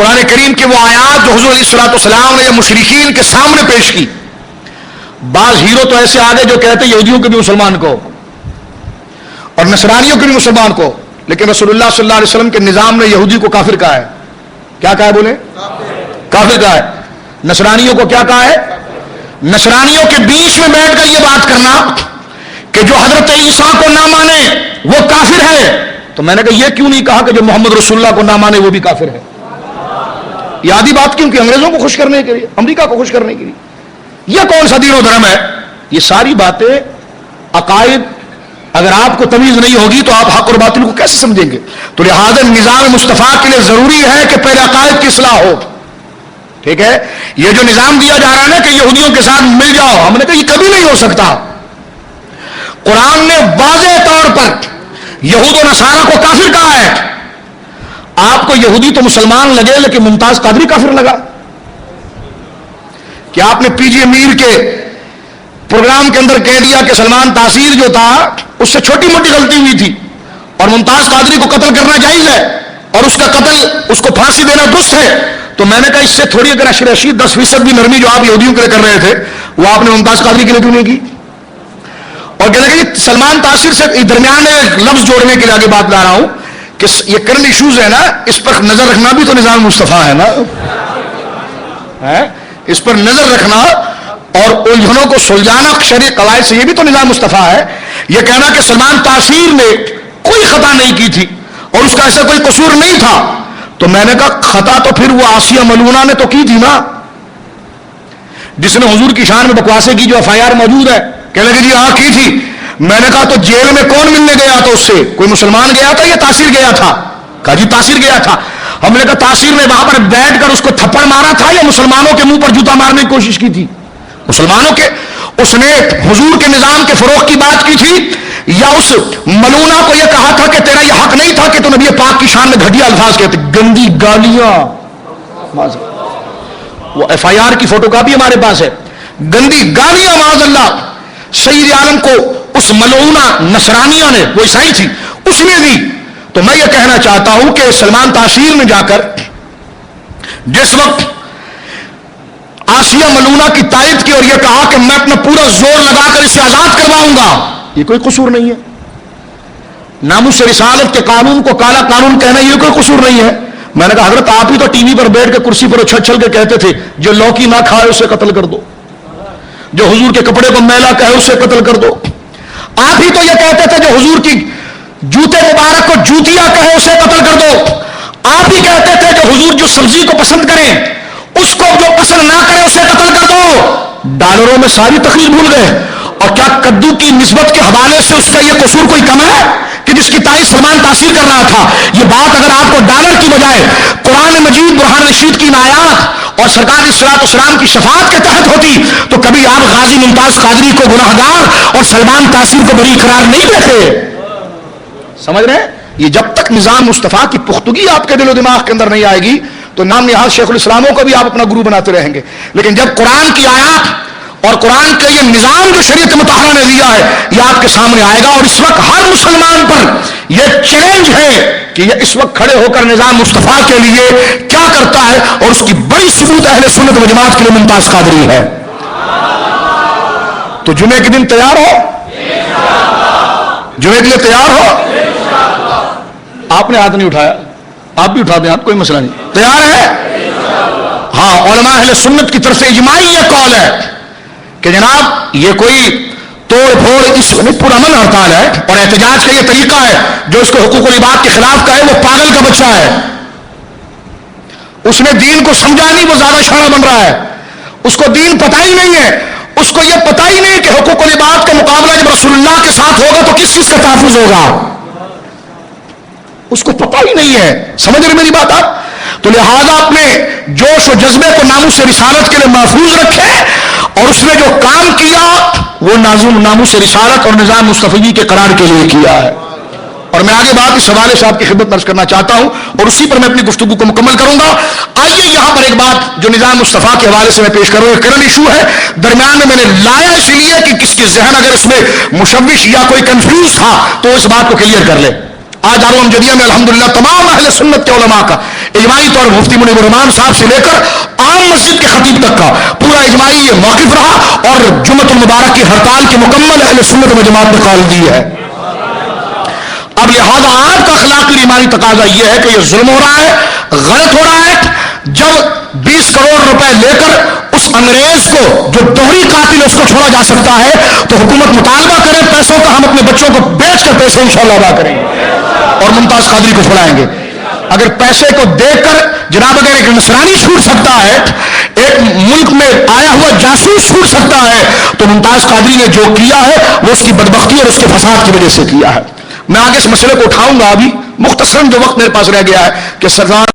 قرآن کریم کی وہ آیات جو حضور علیہ الصلوۃ والسلام نے مشرکین کے سامنے پیش کی. بعض ہیرو تو ایسے آ گئے جو کہتے ہیں یہودیوں کے بھی مسلمان کو اور نصرانیوں کے بھی مسلمان کو، لیکن رسول اللہ صلی اللہ علیہ وسلم کے نظام نے یہودی کو کافر کہا ہے. کیا کہا ہے بولے؟ کافر کہا ہے. نصرانیوں کو کیا کہا ہے؟ نصرانیوں کے بیچ میں بیٹھ کر یہ بات کرنا کہ جو حضرت عیسیٰ کو نہ مانے وہ کافر ہے، تو میں نے کہا یہ کیوں نہیں کہا کہ جو محمد رسول اللہ کو نہ مانے وہ بھی کافر ہے؟ یہ آدھی بات کیوں کہ انگریزوں کو خوش کرنے کے لیے، امریکہ کو خوش کرنے کے لیے. یہ کون سا دین و دھرم ہے؟ یہ ساری باتیں عقائد، اگر آپ کو تمیز نہیں ہوگی تو آپ حق اور باطل کو کیسے سمجھیں گے؟ تو لہذا نظام مصطفیٰ کے لیے ضروری ہے کہ پہلے عقائد کی اصلاح ہو. ٹھیک ہے؟ یہ جو نظام دیا جا رہا ہے نا کہ یہودیوں کے ساتھ مل جاؤ، ہم نے کہا یہ کبھی نہیں ہو سکتا. قرآن نے واضح طور پر یہود و نصارہ کو کافر کہا ہے. آپ کو یہودی تو مسلمان لگے لیکن ممتاز قادری کافر لگا. کیا آپ نے پی جی امیر کے پروگرام کے اندر کہہ دیا کہ سلمان تاثیر جو تھا اس سے چھوٹی موٹی غلطی ہوئی تھی اور ممتاز قادری کو قتل کرنا جائز ہے اور اس کا قتل، اس کو پھانسی دینا درست ہے؟ تو میں نے کہا اس سے تھوڑی اگر 10% بھی نرمی جو آپ یہودیوں کے لیے کر رہے تھے وہ آپ نے ممتاز قادری کے لیے کیوں نہیں کی؟ اور کہتے ہیں کہ سلمان تاثیر سے درمیان میں ایک لفظ جوڑنے کے لیے آگے بات لا رہا ہوں کہ یہ کرنٹ ایشوز ہے نا، اس پر نظر رکھنا بھی تو نظام مصطفیٰ ہے نا. اس پر نظر رکھنا اور الجھنوں کو سلجھانا شرعی قواعد سے، یہ بھی تو نظام مصطفیٰ ہے. یہ کہنا کہ سلمان تاثیر نے کوئی خطا نہیں کی تھی اور اس کا ایسا کوئی قصور نہیں تھا، تو میں نے کہا خطا تو پھر وہ آسیہ ملونہ نے تو کی تھی نا، جس نے حضور کی شان میں بکواسے کی، جو FIR موجود ہے. کہنے لگے جی ہاں کی تھی. میں نے کہا تو جیل میں کون ملنے گیا تھا اس سے؟ کوئی مسلمان گیا تھا یا تاثیر گیا تھا؟ کہا جی تاثیر گیا تھا. ہم نے کہا تاثیر نے وہاں پر بیٹھ کر اس کو تھپڑ مارا تھا یا مسلمانوں کے منہ پر جوتا مارنے کی کوشش کی تھی؟ مسلمانوں کے. اس نے حضور کے نظام کے فروغ کی بات کی تھی یا اس ملونہ کو یہ کہا تھا کہ تیرا یہ حق نہیں تھا کہ تو نبی پاک کی شان میں گھٹیا الفاظ کہتے؟ گندی گالیاں. وہ FIR کی فوٹو کاپی ہمارے پاس ہے. گندی گالیاں معاذ اللہ سید عالم کو اس ملعونہ نصرانیہ نے، وہ عیسائی تھی، اس نے دی. تو میں یہ کہنا چاہتا ہوں کہ سلمان تاثیر نے جا کر جس وقت آسیہ ملونہ کی تائید کی اور یہ کہا کہ میں اپنا پورا زور لگا کر اسے آزاد کرواؤں گا، یہ کوئی قصور نہیں ہے. ناموس رسالت کے قانون کو کالا قانون کہنا یہ کوئی قصور نہیں ہے. میں نے کہا حضرت آپ ہی تو ٹی وی پر بیٹھ کے کرسی پر اچھل کے کہتے تھے جو لوکی نہ کھائے اسے قتل کر دو، جو حضور کے کپڑے کو میلا کہے اسے قتل کر دو. آپ ہی تو یہ کہتے تھے جو حضور کی جوتے مبارک کو جوتیا کہے اسے قتل کر دو. آپ ہی کہتے تھے جو حضور جو سبزی کو پسند کریں اس کو جو پسند نہ کرے اسے قتل کر دو. ڈالروں میں ساری تقریر بھول گئے. اور کیا کدو کی نسبت کے حوالے سے اس کا یہ قصور کوئی کم ہے کہ جس کی تائید سلمان تاثیر کر رہا تھا؟ یہ بات اگر آپ کو ڈالر کی بجائے قرآن مجید برہان رشید کی آیات اور سرکار صلاۃ والسلام کی شفاعت کے تحت ہوتی تو کبھی آپ غازی ممتاز قادری کو گناہگار اور سلمان تاثیر کو بری قرار نہیں دیتے. سمجھ رہے ہیں؟ یہ جب تک نظام مصطفیٰ کی پختگی آپ کے دل و دماغ کے اندر نہیں آئے گی تو نام نہاد شیخ الاسلاموں کو بھی آپ اپنا گرو بناتے رہیں گے. لیکن جب قرآن کی آیات اور قرآن کا یہ نظام جو شریعت مطہرہ نے دیا ہے یہ آپ کے سامنے آئے گا. اور اس وقت ہر مسلمان پر یہ چیلنج ہے کہ یہ اس وقت کھڑے ہو کر نظام مصطفیٰ کے لیے کیا کرتا ہے، اور اس کی بڑی ثبوت اہل سنت و جماعت کے لیے ممتاز قادری ہے. تو جمعے کے دن تیار ہو، جمعے کے لیے تیار ہو. آپ نے ہاتھ نہیں اٹھایا، آپ بھی اٹھا دیں ہاتھ، کوئی مسئلہ نہیں. تیار ہے؟ ہاں. علماء اہل سنت کی طرف سے اجماعی یہ قول ہے کہ جناب یہ کوئی توڑ پھوڑ اس پرامن ہڑتال ہے اور احتجاج کا یہ طریقہ ہے جو اس کو حقوق العباد کے خلاف کا ہے، وہ پاگل کا بچہ ہے. اس نے دین کو سمجھا نہیں، وہ زیادہ شانا بن رہا ہے. اس کو دین پتہ ہی نہیں ہے، اس کو یہ پتہ ہی نہیں کہ حقوق العباد کا مقابلہ جب رسول اللہ کے ساتھ ہوگا تو کس چیز کا تحفظ ہوگا، اس کو پتہ ہی نہیں ہے. سمجھ رہے میری بات آپ؟ تو لہذا اپنے جوش و جذبے کو ناموس رسالت کے لیے محفوظ رکھے اور اس نے جو کام کیا وہ ناموس رسالت اور نظام مصطفی کے قرار کے لیے کیا ہے. اور میں آگے بات اس حوالے سے آپ کی خدمت درج کرنا چاہتا ہوں اور اسی پر میں اپنی گفتگو کو مکمل کروں گا. آئیے یہاں پر ایک بات جو نظام مصطفیٰ کے حوالے سے میں پیش کروں گا، کرنٹ ایشو ہے درمیان میں نے لایا اس لیے کہ کس کے ذہن اگر اس میں مشوش یا کوئی کنفیوز تھا تو اس بات کو کلیئر کر لے. آج دارالعلوم جدیدہ میں الحمدللہ تمام اہل سنت کے علماء کا اجماعی طور پر مفتی منیر الرحمان صاحب سے لے کر عام مسجد کے خطیب تک کا پورا اجماعی یہ موقف رہا اور جمعۃ المبارک کی ہڑتال کی مکمل اہل سنت و جماعت نے قائل دی ہے. اب لہذا آپ کا اخلاقی ایمانی تقاضا یہ ہے کہ یہ ظلم ہو رہا ہے, غلط ہو رہا ہے. جب 20 کروڑ روپے لے کر اس انگریز کو جو دوہری قاتل ہے اس کو چھوڑا جا سکتا ہے تو حکومت مطالبہ کرے پیسوں کا, ہم اپنے بچوں کو بیچ کر پیسے انشاءاللہ ادا کریں گے اور ممتاز قادری کو چھوڑائیں گے. اگر پیسے کو دے کر جناب اگر ایک نصرانی چھوٹ سکتا ہے, ایک ملک میں آیا ہوا جاسوس چھوٹ سکتا ہے, تو ممتاز قادری نے جو کیا ہے وہ اس کی بدبختی اور اس کے فساد کی وجہ سے کیا ہے. میں آگے اس مسئلے کو اٹھاؤں گا, ابھی مختصراً جو وقت میرے پاس رہ گیا ہے کہ سردار